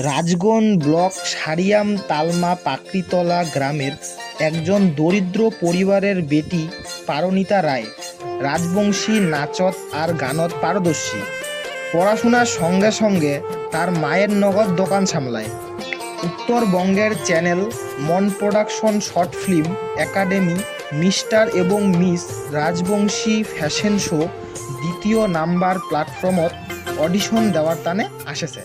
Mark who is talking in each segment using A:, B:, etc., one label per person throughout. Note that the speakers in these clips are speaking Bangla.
A: রাজগঞ্জ ব্লক সারিয়াম তালমা পাকড়িতলা গ্রামের একজন দরিদ্র পরিবারের বেটি পারমিতা রায় রাজবংশী নাচত আর গানত পারদর্শী। পড়াশোনার সঙ্গে সঙ্গে তার মায়ের নগদ দোকান সামলায়। উত্তরবঙ্গের চ্যানেল মন production short film academy mister এবং মিস রাজবংশী ফ্যাশন শো দ্বিতীয় নাম্বার প্ল্যাটফর্মত অডিশন দেওয়ার তানে আসেছে।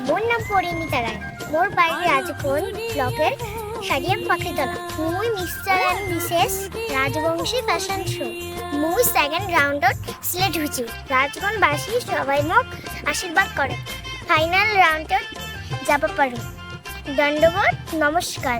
B: মোর নাম পরিমিতা রায়। মোর বাড়ি রাজগঞ্জ ব্লকের সারিয়াম পাকড়িতলা। মুই mister and missus Rajbanshi fashion show মুই সেকেন্ড রাউন্ডত সিলেক্ট হয়েছি। রাজগঞ্জবাসী সবাই মোক আশীর্বাদ করে ফাইনাল রাউন্ডত যাব পারো। দণ্ডবোধ, নমস্কার।